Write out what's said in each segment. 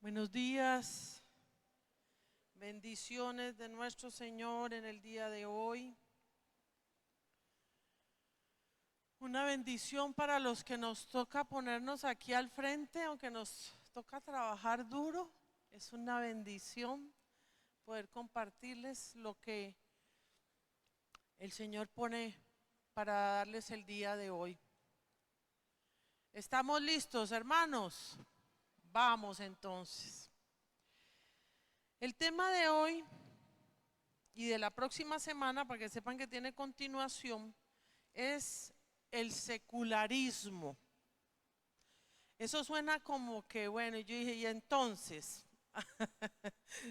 Buenos días, bendiciones de nuestro Señor en el día de hoy. Una bendición para los que nos toca ponernos aquí al frente, aunque nos toca trabajar duro. Es una bendición poder compartirles lo que el Señor pone para darles el día de hoy. ¿Estamos listos, hermanos? Vamos entonces. El tema de hoy y de la próxima semana, para que sepan que tiene continuación, es el secularismo. Eso suena como que, bueno, yo dije, y entonces,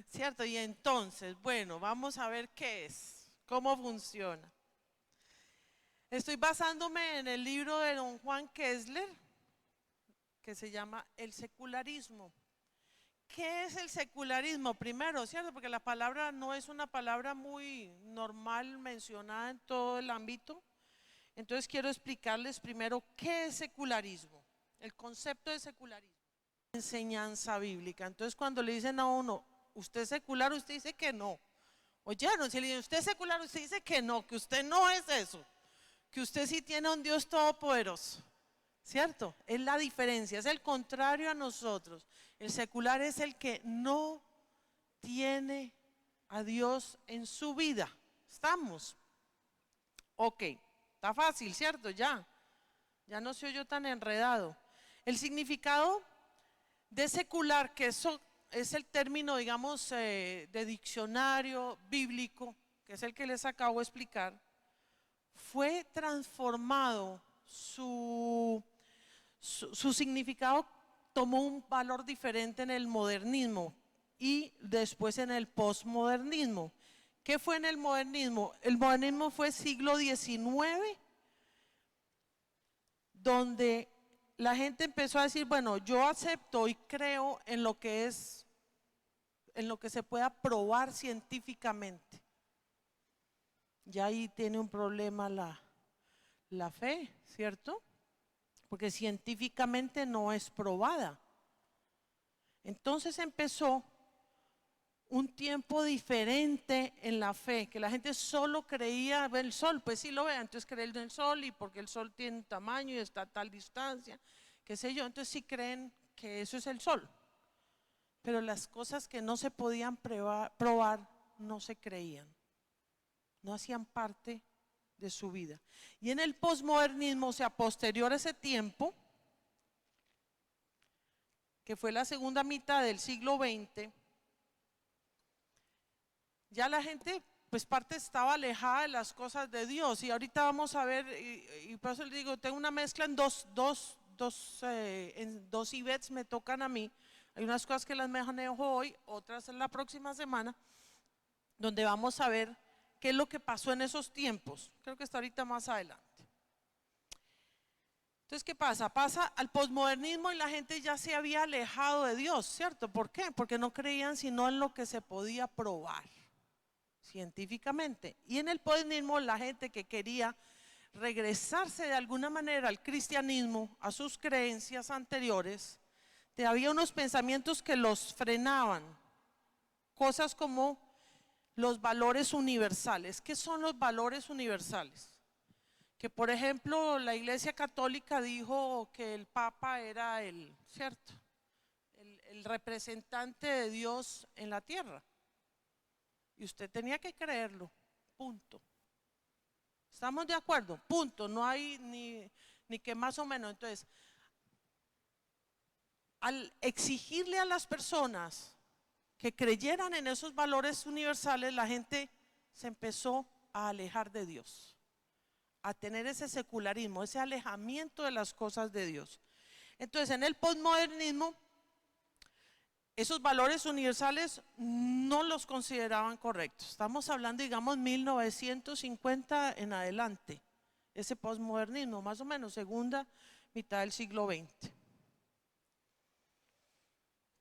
¿cierto? Y entonces, bueno, vamos a ver qué es, cómo funciona. Estoy basándome en el libro de don Juan Kessler, que se llama El secularismo. ¿Qué es el secularismo? Primero, ¿cierto? Porque la palabra no es una palabra muy normal mencionada en todo el ámbito. Entonces quiero explicarles primero qué es secularismo, el concepto de secularismo, enseñanza bíblica. Entonces cuando le dicen a uno, usted es secular, usted dice que no. Oyeron, si le dicen usted es secular, usted dice que usted no es eso, que usted sí tiene un Dios todopoderoso. ¿Cierto? Es la diferencia, es el contrario a nosotros. El secular es el que no tiene a Dios en su vida. ¿Estamos? Ok, está fácil, ¿cierto? Ya no se oyó tan enredado. El significado de secular, que eso es el término, digamos, de diccionario bíblico, que es el que les acabo de explicar, fue transformado, su significado tomó un valor diferente en el modernismo y después en el posmodernismo. ¿Qué fue en el modernismo? El modernismo fue siglo XIX, donde la gente empezó a decir, bueno, yo acepto y creo en lo que es, en lo que se pueda probar científicamente. Ya ahí tiene un problema la fe, ¿cierto? Porque científicamente no es probada. Entonces empezó un tiempo diferente en la fe, que la gente solo creía ver el sol, pues sí lo ve, entonces creen en el sol y porque el sol tiene un tamaño y está a tal distancia, qué sé yo, entonces sí creen que eso es el sol. Pero las cosas que no se podían probar no se creían, no hacían parte de su vida. Y en el posmodernismo, o sea, posterior a ese tiempo, que fue la segunda mitad del siglo XX, ya la gente, pues parte estaba alejada de las cosas de Dios. Y ahorita vamos a ver, y por eso les digo, tengo una mezcla en dos Ivets me tocan a mí. Hay unas cosas que las manejo hoy, otras en la próxima semana, donde vamos a ver qué es lo que pasó en esos tiempos. Creo que está ahorita más adelante. Entonces, ¿qué pasa? Pasa al posmodernismo y la gente ya se había alejado de Dios, ¿cierto? ¿Por qué? Porque no creían sino en lo que se podía probar científicamente. Y en el posmodernismo la gente que quería regresarse de alguna manera al cristianismo, a sus creencias anteriores, había unos pensamientos que los frenaban, cosas como los valores universales. ¿Qué son los valores universales? Que por ejemplo la Iglesia Católica dijo que el Papa era ¿cierto? El representante de Dios en la tierra. Y usted tenía que creerlo, punto. ¿Estamos de acuerdo? Punto, no hay ni que más o menos. Entonces, al exigirle a las personas que creyeran en esos valores universales, la gente se empezó a alejar de Dios, a tener ese secularismo, ese alejamiento de las cosas de Dios. Entonces, en el posmodernismo, esos valores universales no los consideraban correctos. Estamos hablando, digamos, 1950 en adelante. ese posmodernismo, más o menos segunda mitad del siglo XX.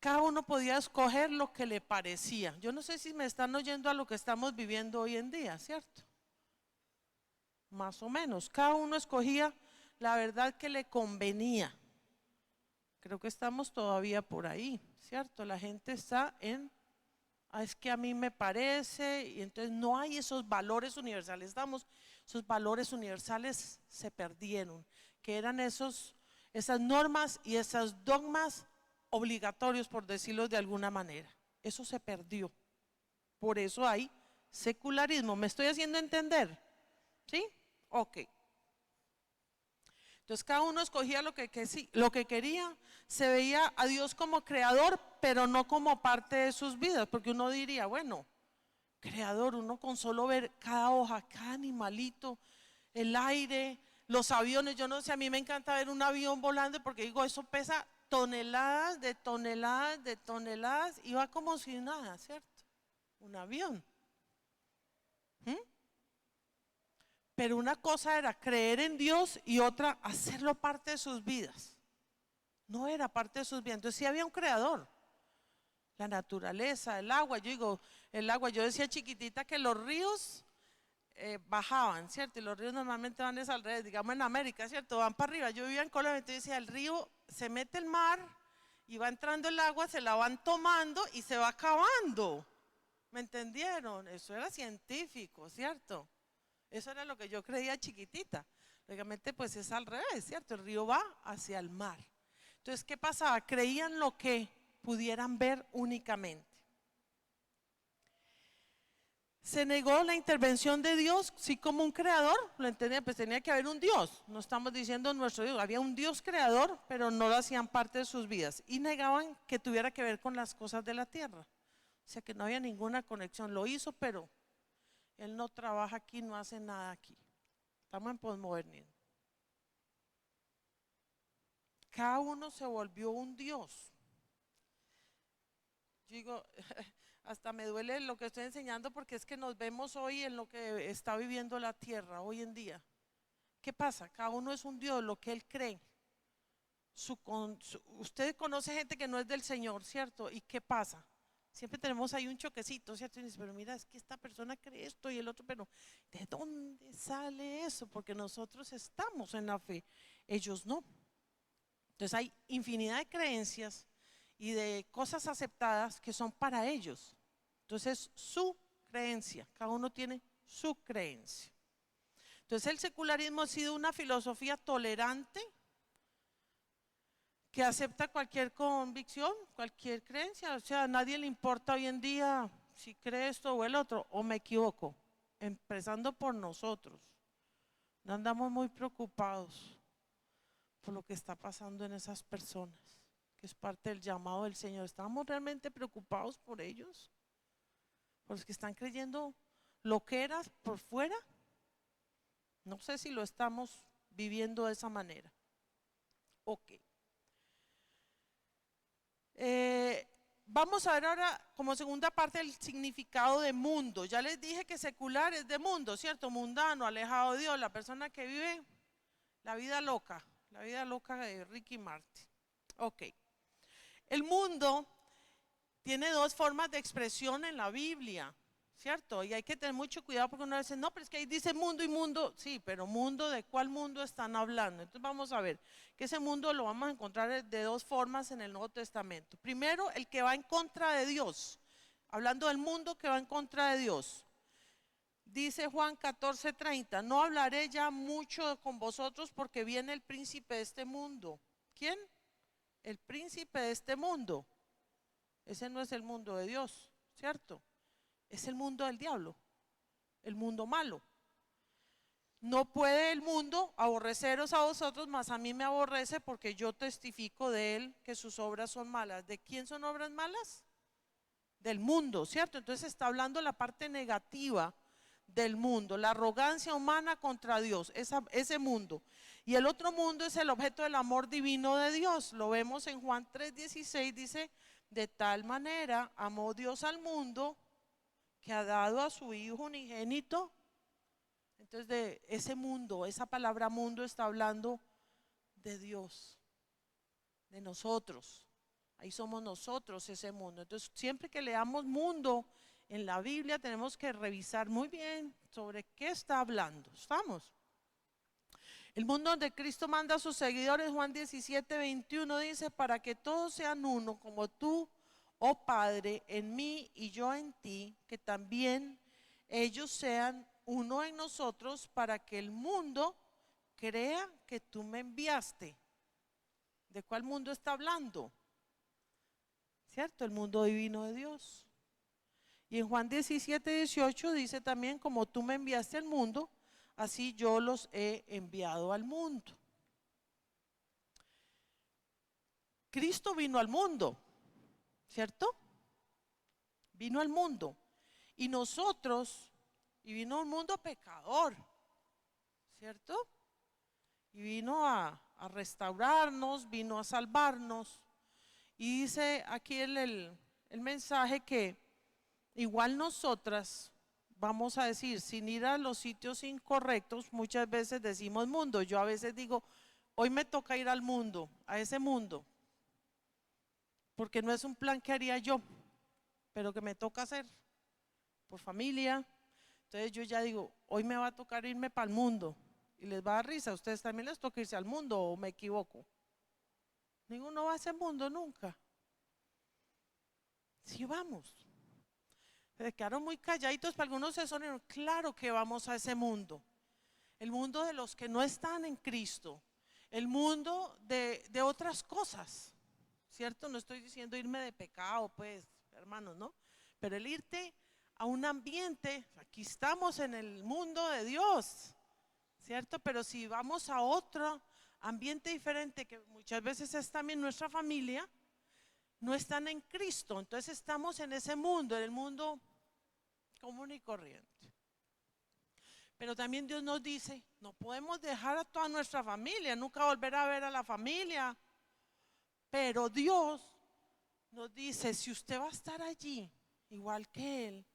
Cada uno podía escoger lo que le parecía. Yo no sé si me están oyendo a lo que estamos viviendo hoy en día, ¿cierto? Más o menos, cada uno escogía la verdad que le convenía. Creo que estamos todavía por ahí, ¿cierto? La gente está en, es que a mí me parece, y entonces no hay esos valores universales, esos valores universales se perdieron, que eran esas normas y esos dogmas obligatorios, por decirlo de alguna manera. Eso se perdió. Por eso hay secularismo. ¿Me estoy haciendo entender? ¿Sí? Ok. Entonces cada uno escogía lo que quería, se veía a Dios como creador, pero no como parte de sus vidas, porque uno diría, bueno, creador, uno con solo ver cada hoja, cada animalito, el aire, los aviones, yo no sé, a mí me encanta ver un avión volando porque digo, eso pesa toneladas de toneladas de toneladas y va como si nada, ¿cierto? Un avión. ¿Mm? Pero una cosa era creer en Dios y otra hacerlo parte de sus vidas. No era parte de sus vidas. Entonces sí había un creador. La naturaleza, el agua. Yo digo, el agua, yo decía chiquitita que los ríos bajaban, ¿cierto? Y los ríos normalmente van al revés, digamos en América, ¿cierto? Van para arriba. Yo vivía en Colombia, entonces decía, el río se mete el mar y va entrando el agua, se la van tomando y se va acabando. ¿Me entendieron? Eso era científico, ¿cierto? Eso era lo que yo creía chiquitita. Lógicamente pues es al revés, ¿cierto? El río va hacia el mar. Entonces, ¿qué pasaba? Creían lo que pudieran ver únicamente. Se negó la intervención de Dios, sí, como un creador, lo entendía, pues tenía que haber un Dios. No estamos diciendo nuestro Dios, había un Dios creador, pero no lo hacían parte de sus vidas. Y negaban que tuviera que ver con las cosas de la tierra. O sea que no había ninguna conexión. Lo hizo, pero Él no trabaja aquí, no hace nada aquí. Estamos en posmodernismo. Cada uno se volvió un Dios. Yo digo, hasta me duele lo que estoy enseñando porque es que nos vemos hoy en lo que está viviendo la tierra hoy en día. ¿Qué pasa? Cada uno es un Dios, lo que él cree. Usted conoce gente que no es del Señor, ¿cierto? ¿Y qué pasa? Siempre tenemos ahí un choquecito, ¿cierto? Y dice, pero mira, es que esta persona cree esto y el otro, pero ¿de dónde sale eso? Porque nosotros estamos en la fe, ellos no. Entonces hay infinidad de creencias y de cosas aceptadas que son para ellos. Entonces su creencia, cada uno tiene su creencia. Entonces el secularismo ha sido una filosofía tolerante que acepta cualquier convicción, cualquier creencia. O sea, a nadie le importa hoy en día si cree esto o el otro, o me equivoco, empezando por nosotros. No andamos muy preocupados por lo que está pasando en esas personas, que es parte del llamado del Señor. ¿Estamos realmente preocupados por ellos? ¿Por los que están creyendo lo que eras por fuera? No sé si lo estamos viviendo de esa manera. Ok. Vamos a ver ahora como segunda parte el significado de mundo. Ya les dije que secular es de mundo, ¿cierto? Mundano, alejado de Dios, la persona que vive la vida loca de Ricky Martin. Ok. El mundo tiene dos formas de expresión en la Biblia, ¿cierto? Y hay que tener mucho cuidado porque uno dice, no, pero es que ahí dice mundo y mundo. Sí, pero mundo, ¿de cuál mundo están hablando? Entonces vamos a ver que ese mundo lo vamos a encontrar de dos formas en el Nuevo Testamento. Primero, el que va en contra de Dios, hablando del mundo que va en contra de Dios. Dice Juan 14:30, no hablaré ya mucho con vosotros porque viene el príncipe de este mundo. ¿Quién? El príncipe de este mundo. Ese no es el mundo de Dios, ¿cierto? Es el mundo del diablo, el mundo malo. No puede el mundo aborreceros a vosotros, mas a mí me aborrece porque yo testifico de él que sus obras son malas. ¿De quién son obras malas? Del mundo, ¿cierto? Entonces está hablando la parte negativa del mundo, la arrogancia humana contra Dios, ese mundo. Y el otro mundo es el objeto del amor divino de Dios. Lo vemos en Juan 3:16, dice, de tal manera amó Dios al mundo que ha dado a su Hijo unigénito. Entonces de ese mundo, esa palabra mundo está hablando de Dios, de nosotros. Ahí somos nosotros ese mundo. Entonces siempre que leamos mundo en la Biblia tenemos que revisar muy bien sobre qué está hablando. ¿Estamos? El mundo donde Cristo manda a sus seguidores, Juan 17:21 dice, para que todos sean uno, como tú, oh Padre, en mí y yo en ti, que también ellos sean uno en nosotros, para que el mundo crea que tú me enviaste. ¿De cuál mundo está hablando? ¿Cierto? El mundo divino de Dios. Y en Juan 17:18 dice también, como tú me enviaste al mundo, así yo los he enviado al mundo. Cristo vino al mundo, ¿cierto? Vino al mundo. Y nosotros, y vino a un mundo pecador, ¿cierto? Y vino a restaurarnos, vino a salvarnos. Y dice aquí el mensaje que igual nosotras, vamos a decir, sin ir a los sitios incorrectos, muchas veces decimos mundo. Yo a veces digo, hoy me toca ir al mundo, a ese mundo, porque no es un plan que haría yo, pero que me toca hacer por familia. Entonces yo ya digo, hoy me va a tocar irme para el mundo. Y les va a dar risa, a ustedes también les toca irse al mundo, o me equivoco. Ninguno va a ese mundo nunca. Sí vamos. Se quedaron muy calladitos, para algunos se sonaron, claro que vamos a ese mundo. El mundo de los que no están en Cristo. El mundo de otras cosas. ¿Cierto? No estoy diciendo irme de pecado, pues, hermanos, ¿no? Pero el irte a un ambiente, aquí estamos en el mundo de Dios, ¿cierto? Pero si vamos a otro ambiente diferente, que muchas veces es también nuestra familia, no están en Cristo, entonces estamos en ese mundo, en el mundo común y corriente. Pero también Dios nos dice, no podemos dejar a toda nuestra familia, nunca volver a ver a la familia. Pero Dios nos dice, si usted va a estar allí, igual que Él,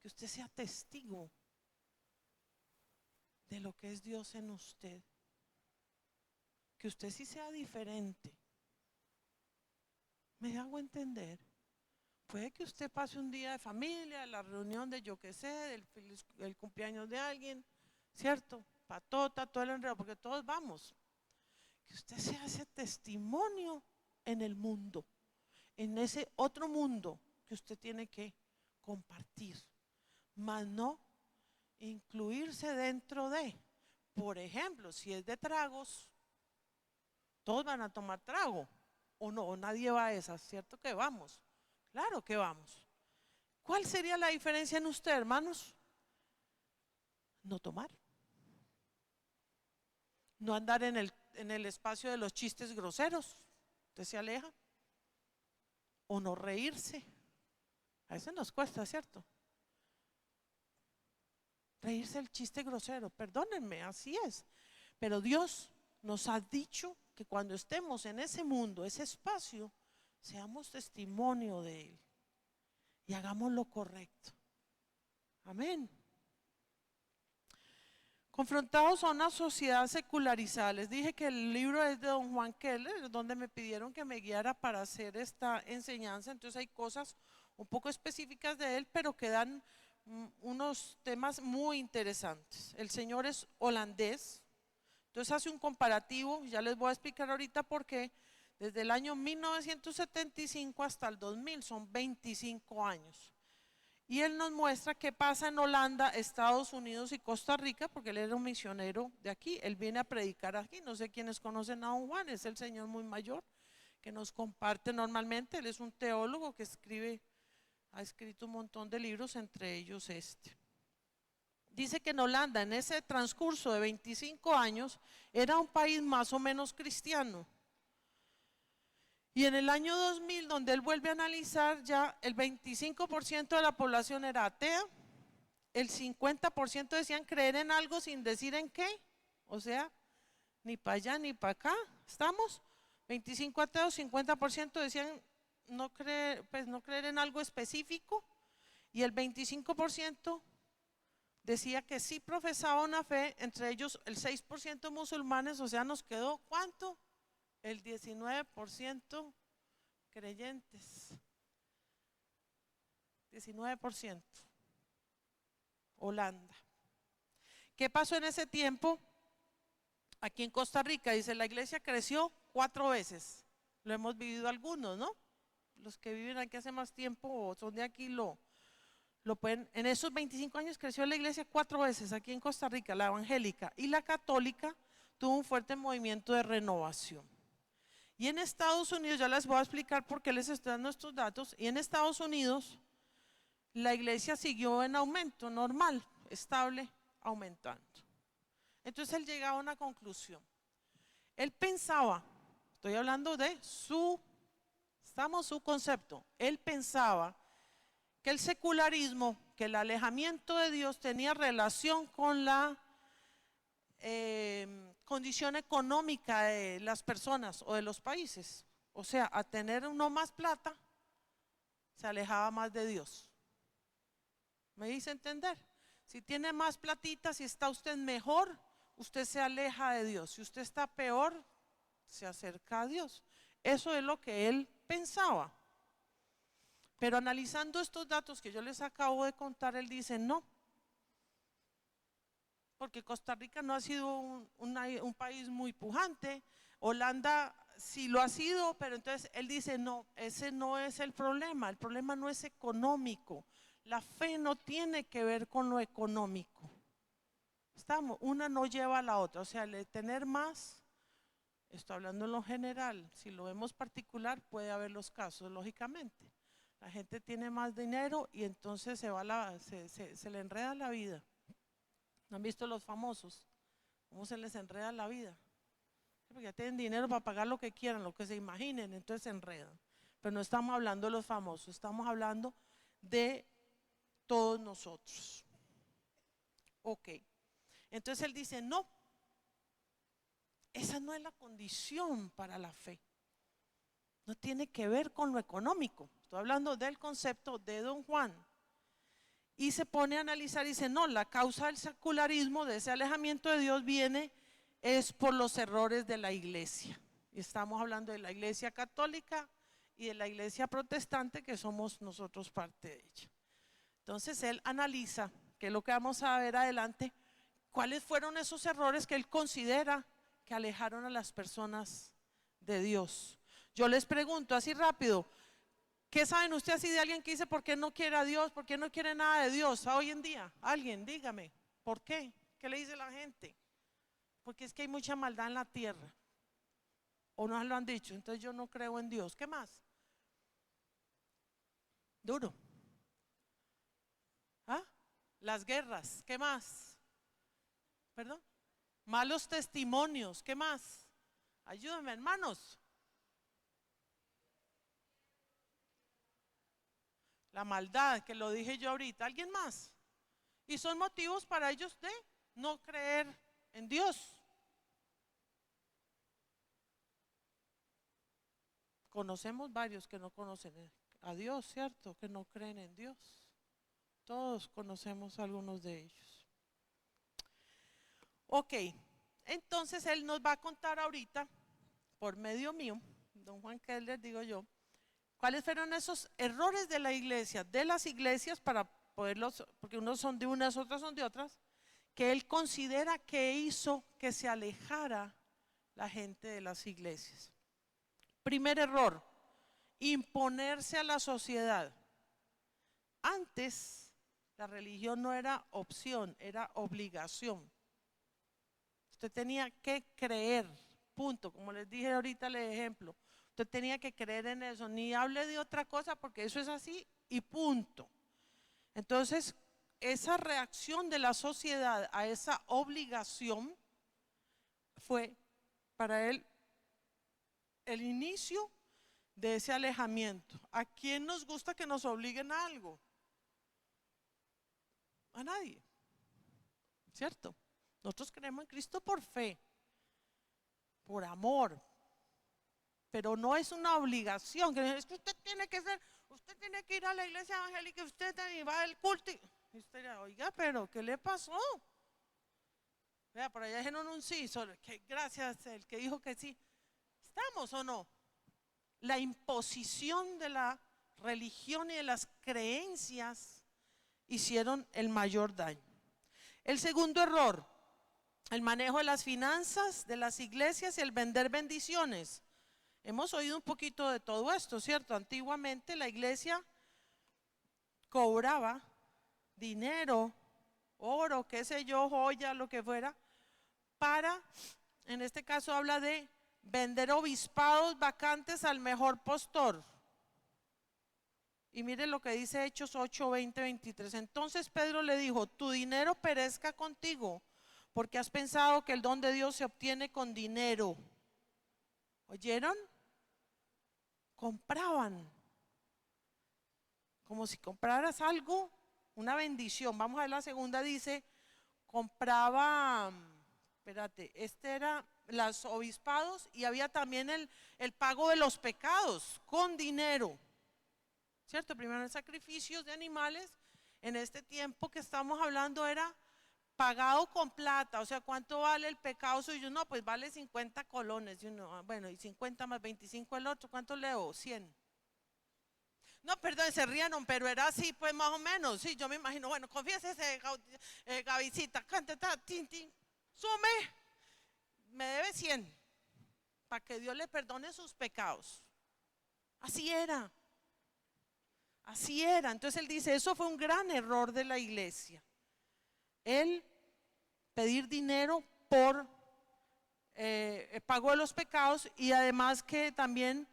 que usted sea testigo de lo que es Dios en usted. Que usted sí sea diferente. ¿Me hago entender? Puede que usted pase un día de familia, la reunión de yo que sé, el cumpleaños de alguien, ¿cierto? Patota, todo el enredo, porque todos vamos. Que usted sea ese testimonio en el mundo, en ese otro mundo que usted tiene que compartir, más no incluirse dentro de, por ejemplo, si es de tragos, todos van a tomar trago, o no, o nadie va a esas, ¿cierto que vamos? Claro que vamos. ¿Cuál sería la diferencia en usted, hermanos? No tomar. No andar en el espacio de los chistes groseros. Usted se aleja. O no reírse. A veces nos cuesta, ¿cierto? Reírse el chiste grosero. Perdónenme, así es. Pero Dios nos ha dicho que cuando estemos en ese mundo, ese espacio, seamos testimonio de Él. Y hagamos lo correcto. Amén. Confrontados a una sociedad secularizada. Les dije que el libro es de don Juan Keller, donde me pidieron que me guiara para hacer esta enseñanza. Entonces hay cosas un poco específicas de él, pero que dan unos temas muy interesantes. El señor es holandés, entonces hace un comparativo, ya les voy a explicar ahorita por qué. Desde el año 1975 hasta el 2000, son 25 años. Y él nos muestra qué pasa en Holanda, Estados Unidos y Costa Rica, porque él era un misionero de aquí, él viene a predicar aquí. No sé quiénes conocen a don Juan, es el señor muy mayor que nos comparte normalmente. Él es un teólogo que ha escrito un montón de libros, entre ellos este. Dice que en Holanda, en ese transcurso de 25 años, era un país más o menos cristiano. Y en el año 2000, donde él vuelve a analizar, ya el 25% de la población era atea, el 50% decían creer en algo sin decir en qué, o sea, ni para allá ni para acá, ¿estamos? 25 ateos, 50% decían no creer, pues no creer en algo específico, y el 25% decía que sí profesaba una fe, entre ellos el 6% musulmanes, o sea, nos quedó ¿cuánto? El 19% creyentes. 19%. Holanda. ¿Qué pasó en ese tiempo? Aquí en Costa Rica, dice, la iglesia creció 4 veces. Lo hemos vivido algunos, ¿no? Los que viven aquí hace más tiempo o son de aquí lo pueden. En esos 25 años creció la iglesia 4 veces aquí en Costa Rica, la evangélica y la católica tuvo un fuerte movimiento de renovación. Y en Estados Unidos, ya les voy a explicar por qué les estoy dando estos datos, y en Estados Unidos la iglesia siguió en aumento, normal, estable, aumentando. Entonces él llegaba a una conclusión. Él pensaba, estoy hablando de su concepto, él pensaba que el secularismo, que el alejamiento de Dios tenía relación con la condición económica de las personas o de los países. O sea, a tener uno más plata, se alejaba más de Dios. ¿Me dice entender? Si tiene más platita, si está usted mejor, usted se aleja de Dios. Si usted está peor, se acerca a Dios. Eso es lo que él pensaba. Pero analizando estos datos que yo les acabo de contar, él dice no. Porque Costa Rica no ha sido un país muy pujante. Holanda sí lo ha sido, pero entonces él dice no, ese no es el problema no es económico. La fe no tiene que ver con lo económico. Una no lleva a la otra, o sea, el de tener más, estoy hablando en lo general, si lo vemos particular puede haber los casos, lógicamente. La gente tiene más dinero y entonces se le enreda la vida. ¿No han visto los famosos? ¿Cómo se les enreda la vida? Porque ya tienen dinero para pagar lo que quieran, lo que se imaginen, entonces se enredan. Pero no estamos hablando de los famosos, estamos hablando de todos nosotros. Ok. Entonces él dice, no, esa no es la condición para la fe. No tiene que ver con lo económico. Estoy hablando del concepto de Don Juan. Y se pone a analizar y dice, no, la causa del secularismo, de ese alejamiento de Dios es por los errores de la iglesia. Y estamos hablando de la iglesia católica y de la iglesia protestante, que somos nosotros parte de ella. Entonces él analiza, que es lo que vamos a ver adelante, cuáles fueron esos errores que él considera que alejaron a las personas de Dios. Yo les pregunto así rápido, ¿qué saben ustedes así de alguien que dice por qué no quiere a Dios, por qué no quiere nada de Dios hoy en día? Alguien, dígame, ¿por qué? ¿Qué le dice la gente? Porque es que hay mucha maldad en la tierra. O no lo han dicho, entonces yo no creo en Dios. ¿Qué más? Duro. ¿Ah? Las guerras, ¿qué más? ¿Perdón? Malos testimonios, ¿qué más? Ayúdenme, hermanos. La maldad, que lo dije yo ahorita. ¿Alguien más? Y son motivos para ellos de no creer en Dios. Conocemos varios que no conocen a Dios, ¿cierto? Que no creen en Dios. Todos conocemos a algunos de ellos. Ok, entonces él nos va a contar ahorita, por medio mío, don Juan Keller, digo yo, cuáles fueron esos errores de la iglesia, de las iglesias, para poderlos, porque unos son de unas, otras son de otras, que él considera que hizo que se alejara la gente de las iglesias. Primer error, imponerse a la sociedad. Antes la religión no era opción, era obligación. Usted tenía que creer, punto. Como les dije ahorita el ejemplo, usted tenía que creer en eso, ni hable de otra cosa porque eso es así y punto. Entonces, esa reacción de la sociedad a esa obligación fue para él el inicio de ese alejamiento. ¿A quién nos gusta que nos obliguen a algo? A nadie, ¿cierto? Nosotros creemos en Cristo por fe, por amor, pero no es una obligación, que es que usted tiene que ir a la iglesia evangélica, usted va al culto. Y usted dirá, oiga, pero ¿qué le pasó? Vea, por allá dijeron un sí, solo que gracias el que dijo que sí. ¿Estamos o no? La imposición de la religión y de las creencias hicieron el mayor daño. El segundo error, el manejo de las finanzas de las iglesias y el vender bendiciones. Hemos oído un poquito de todo esto, ¿cierto? Antiguamente la iglesia cobraba dinero, oro, qué sé yo, joya, lo que fuera, para, en este caso habla de vender obispados vacantes al mejor postor. Y mire lo que dice Hechos 8, 20, 23. Entonces Pedro le dijo, tu dinero perezca contigo, porque has pensado que el don de Dios se obtiene con dinero. ¿Oyeron? Compraban, como si compraras algo, una bendición. Vamos a ver la segunda, dice, compraba, espérate, este era los obispados y había también el pago de los pecados con dinero. ¿Cierto? Primero en sacrificios de animales, en este tiempo que estamos hablando era pagado con plata, o sea, ¿cuánto vale el pecado suyo? No, pues vale 50 colones, y uno, bueno, y 50 más 25 el otro, ¿cuánto leo? 100. No, perdón, se rieron, pero era así, pues más o menos, sí, yo me imagino, bueno, confiésese, Gavisita, cante, tin, tin, sume, me debe 100, para que Dios le perdone sus pecados. Así era. Así era. Entonces él dice, eso fue un gran error de la iglesia. El pedir dinero por pago de los pecados y además que también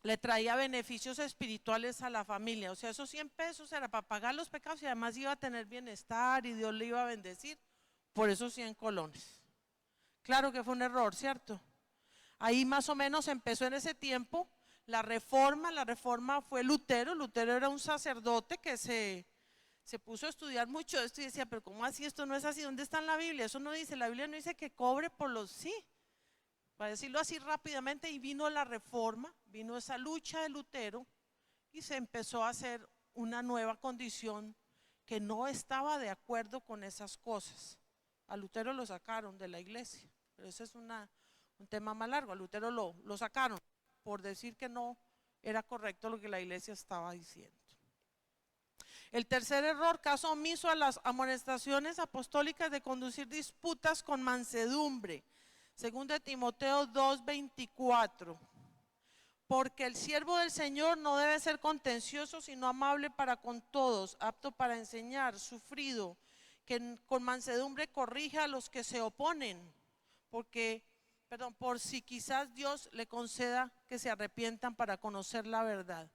le traía beneficios espirituales a la familia. O sea, esos 100 pesos era para pagar los pecados y además iba a tener bienestar y Dios le iba a bendecir por esos 100 colones. Claro que fue un error, ¿cierto? Ahí más o menos empezó en ese tiempo la reforma fue Lutero. Lutero era un sacerdote que se puso a estudiar mucho esto y decía, pero ¿cómo así? Esto no es así, ¿dónde está en la Biblia? Eso no dice, la Biblia no dice que cobre por los sí. Para decirlo así rápidamente, y vino la reforma, vino esa lucha de Lutero y se empezó a hacer una nueva condición que no estaba de acuerdo con esas cosas. A Lutero lo sacaron de la iglesia, pero ese es un tema más largo. A Lutero lo sacaron por decir que no era correcto lo que la iglesia estaba diciendo. El tercer error, caso omiso a las amonestaciones apostólicas de conducir disputas con mansedumbre. Segundo de Timoteo 2:24. Porque el siervo del Señor no debe ser contencioso, sino amable para con todos, apto para enseñar, sufrido, que con mansedumbre corrija a los que se oponen, por si quizás Dios le conceda que se arrepientan para conocer la verdad.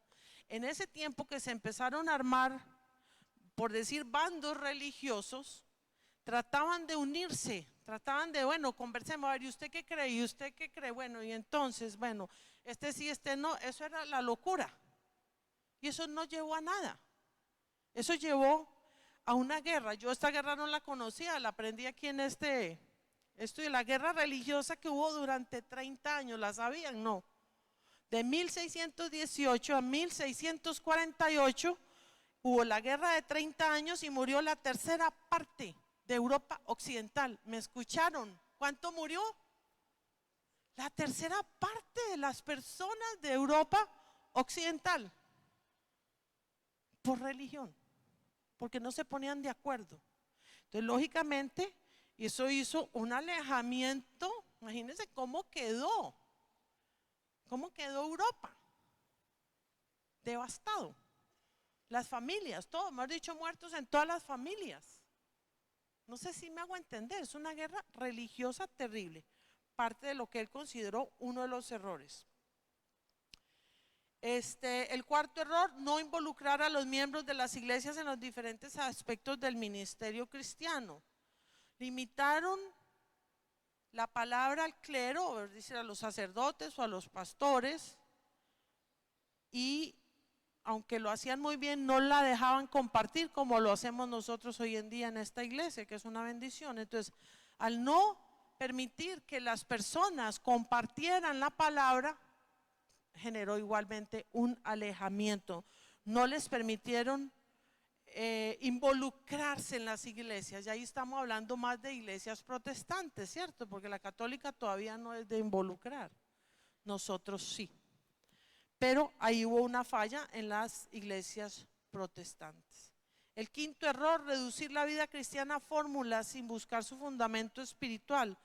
En ese tiempo que se empezaron a armar, por decir, bandos religiosos, trataban de unirse, trataban de, bueno, conversemos, a ver, ¿y usted qué cree? ¿Y usted qué cree? Bueno, y entonces, bueno, este sí, este no, eso era la locura. Y eso no llevó a nada. Eso llevó a una guerra. Yo esta guerra no la conocía, la aprendí aquí en esto de la guerra religiosa que hubo durante 30 años, ¿la sabían? No. De 1618 a 1648 hubo la guerra de 30 años y murió la tercera parte de Europa Occidental. ¿Me escucharon? ¿Cuánto murió? La tercera parte de las personas de Europa Occidental por religión, porque no se ponían de acuerdo. Entonces, lógicamente, eso hizo un alejamiento. Imagínense cómo quedó Europa, devastado. Las familias, todo, hemos dicho muertos en todas las familias. No sé si me hago entender, es una guerra religiosa terrible, parte de lo que él consideró uno de los errores. El cuarto error, no involucrar a los miembros de las iglesias en los diferentes aspectos del ministerio cristiano. Limitaron la palabra al clero, es decir, a los sacerdotes o a los pastores, y aunque lo hacían muy bien, no la dejaban compartir como lo hacemos nosotros hoy en día en esta iglesia, que es una bendición. Entonces, al no permitir que las personas compartieran la palabra, generó igualmente un alejamiento. No les permitieron involucrarse en las iglesias. Y ahí estamos hablando más de iglesias protestantes, ¿cierto? Porque la católica todavía no es de involucrar. Nosotros sí. Pero ahí hubo una falla en las iglesias protestantes. El quinto error, reducir la vida cristiana a fórmulas sin buscar su fundamento espiritual.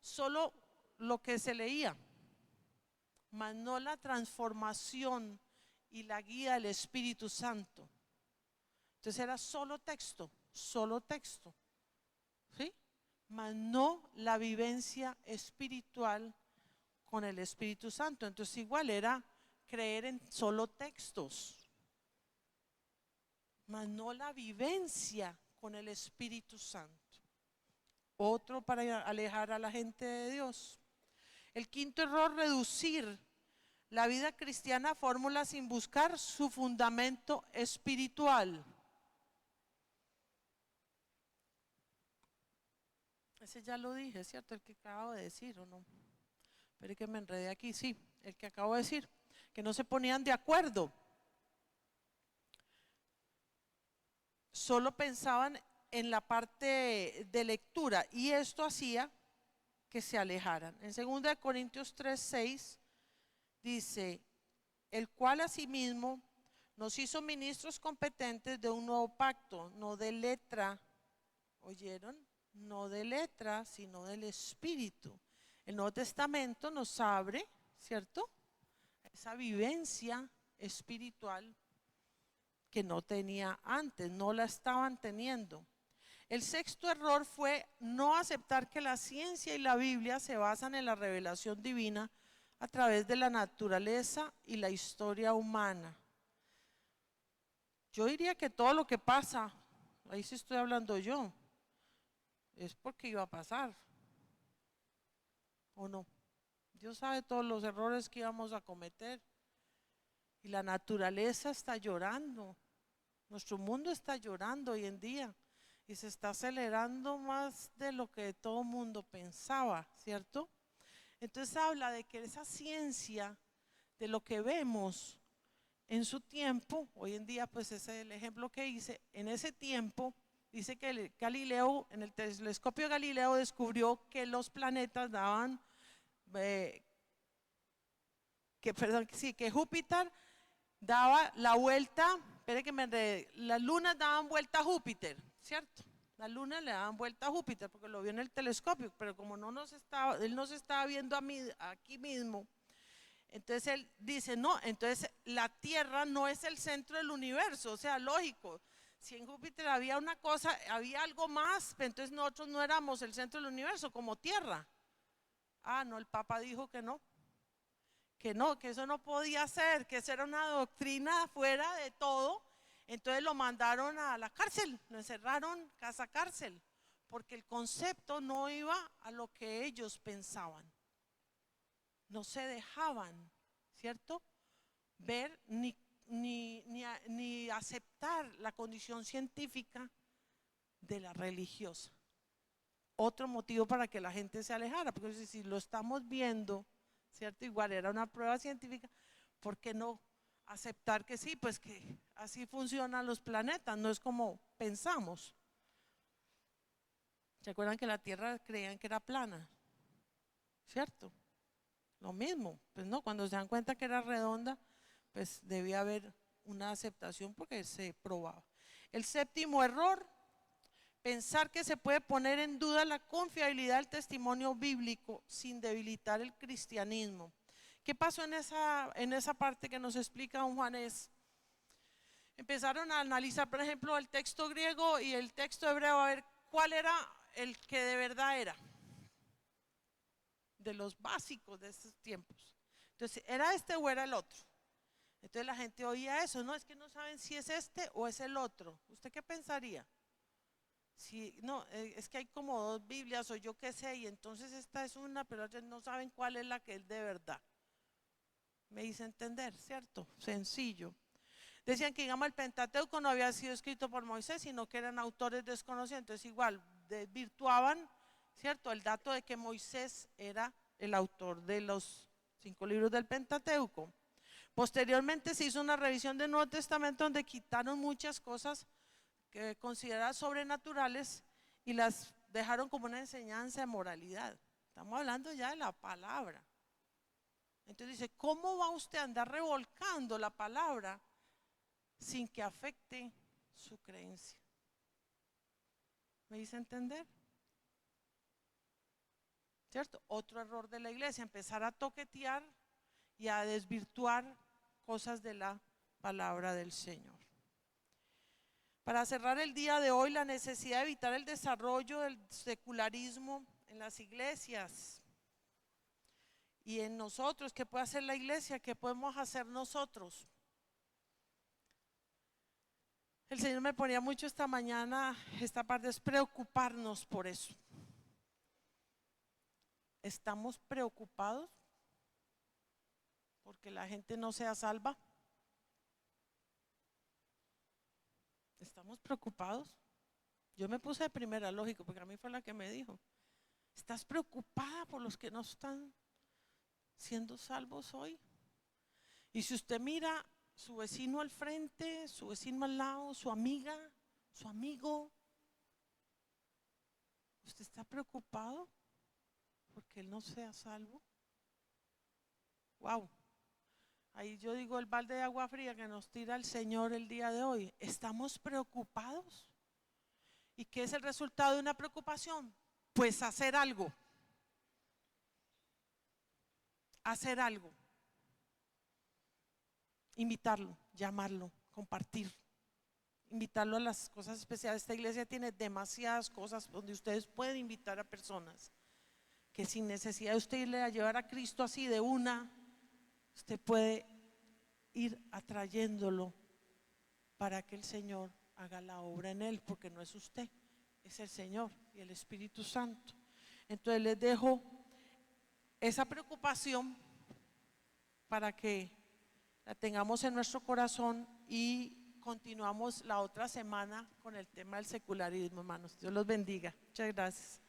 Solo lo que se leía, mas no la transformación y la guía del Espíritu Santo. Entonces era solo texto, ¿sí? Mas no la vivencia espiritual con el Espíritu Santo. Entonces igual era creer en solo textos, mas no la vivencia con el Espíritu Santo. Otro para alejar a la gente de Dios. El quinto error, reducir la vida cristiana a fórmulas sin buscar su fundamento espiritual. Ese ya lo dije, ¿cierto? El que acabo de decir, ¿o no? Espere que me enredé aquí, sí, el que acabo de decir, que no se ponían de acuerdo. Solo pensaban en la parte de lectura y esto hacía que se alejaran. En 2 Corintios 3:6 dice, el cual asimismo nos hizo ministros competentes de un nuevo pacto, no de letra, ¿oyeron? No de letra, sino del Espíritu. El Nuevo Testamento nos abre, ¿cierto? Esa vivencia espiritual que no tenía antes, no la estaban teniendo. El sexto error fue no aceptar que la ciencia y la Biblia se basan en la revelación divina a través de la naturaleza y la historia humana. Yo diría que todo lo que pasa, ahí sí estoy hablando yo, es porque iba a pasar, ¿o no? Dios sabe todos los errores que íbamos a cometer. Y la naturaleza está llorando. Nuestro mundo está llorando hoy en día. Y se está acelerando más de lo que todo mundo pensaba, ¿cierto? Entonces habla de que esa ciencia, de lo que vemos en su tiempo, hoy en día pues ese es el ejemplo que hice, en ese tiempo dice que Galileo, en el telescopio de Galileo descubrió que los planetas daban, que Júpiter daba la vuelta, espere que me enredé, las lunas daban vuelta a Júpiter, ¿cierto? Las lunas le daban vuelta a Júpiter porque lo vio en el telescopio, pero como él no se estaba viendo aquí mismo, entonces él dice, no, entonces la Tierra no es el centro del universo, o sea, lógico, si en Júpiter había una cosa, había algo más, entonces nosotros no éramos el centro del universo como Tierra. Ah, no, el Papa dijo que no, que eso no podía ser, que esa era una doctrina fuera de todo. Entonces lo mandaron a la cárcel, lo encerraron, casa cárcel, porque el concepto no iba a lo que ellos pensaban. No se dejaban, ¿cierto? Ver ni aceptar la condición científica de la religiosa. Otro motivo para que la gente se alejara, porque si lo estamos viendo, ¿cierto? Igual era una prueba científica, ¿por qué no aceptar que sí? Pues que así funcionan los planetas, no es como pensamos. ¿Se acuerdan que la Tierra creían que era plana? ¿Cierto? Lo mismo, pues no, cuando se dan cuenta que era redonda, pues debía haber una aceptación porque se probaba. El séptimo error, pensar que se puede poner en duda la confiabilidad del testimonio bíblico sin debilitar el cristianismo. ¿Qué pasó en esa parte que nos explica don Juanes? Empezaron a analizar, por ejemplo, el texto griego y el texto hebreo, a ver cuál era el que de verdad era, de los básicos de estos tiempos. Entonces, ¿era este o era el otro? Entonces la gente oía eso, no, es que no saben si es este o es el otro. ¿Usted qué pensaría? Si, no, es que hay como dos Biblias o yo qué sé, y entonces esta es una, pero no saben cuál es la que es de verdad. Me hice entender, ¿cierto? Sencillo. Decían que, digamos, el Pentateuco no había sido escrito por Moisés, sino que eran autores desconocidos. Entonces igual, desvirtuaban, ¿cierto? El dato de que Moisés era el autor de los 5 libros del Pentateuco. Posteriormente se hizo una revisión del Nuevo Testamento donde quitaron muchas cosas que consideradas sobrenaturales y las dejaron como una enseñanza de moralidad. Estamos hablando ya de la palabra. Entonces dice, ¿cómo va usted a andar revolcando la palabra sin que afecte su creencia? ¿Me hice entender? ¿Cierto? Otro error de la iglesia, empezar a toquetear y a desvirtuar cosas de la palabra del Señor. Para cerrar el día de hoy, la necesidad de evitar el desarrollo del secularismo en las iglesias y en nosotros. ¿Qué puede hacer la iglesia? ¿Qué podemos hacer nosotros? El Señor me ponía mucho esta mañana, esta parte es preocuparnos por eso. ¿Estamos preocupados porque la gente no sea salva? ¿Estamos preocupados? Yo me puse de primera, lógico, porque a mí fue la que me dijo. ¿Estás preocupada por los que no están siendo salvos hoy? Y si usted mira su vecino al frente, su vecino al lado, su amiga, su amigo, ¿usted está preocupado porque él no sea salvo? Wow. Ahí yo digo el balde de agua fría que nos tira el Señor el día de hoy. ¿Estamos preocupados? ¿Y qué es el resultado de una preocupación? Pues hacer algo. Hacer algo. Invitarlo, llamarlo, compartir. Invitarlo a las cosas especiales. Esta iglesia tiene demasiadas cosas donde ustedes pueden invitar a personas que sin necesidad de usted irle a llevar a Cristo así de una, usted puede ir atrayéndolo para que el Señor haga la obra en él, porque no es usted, es el Señor y el Espíritu Santo. Entonces les dejo esa preocupación para que la tengamos en nuestro corazón y continuamos la otra semana con el tema del secularismo, hermanos. Dios los bendiga. Muchas gracias.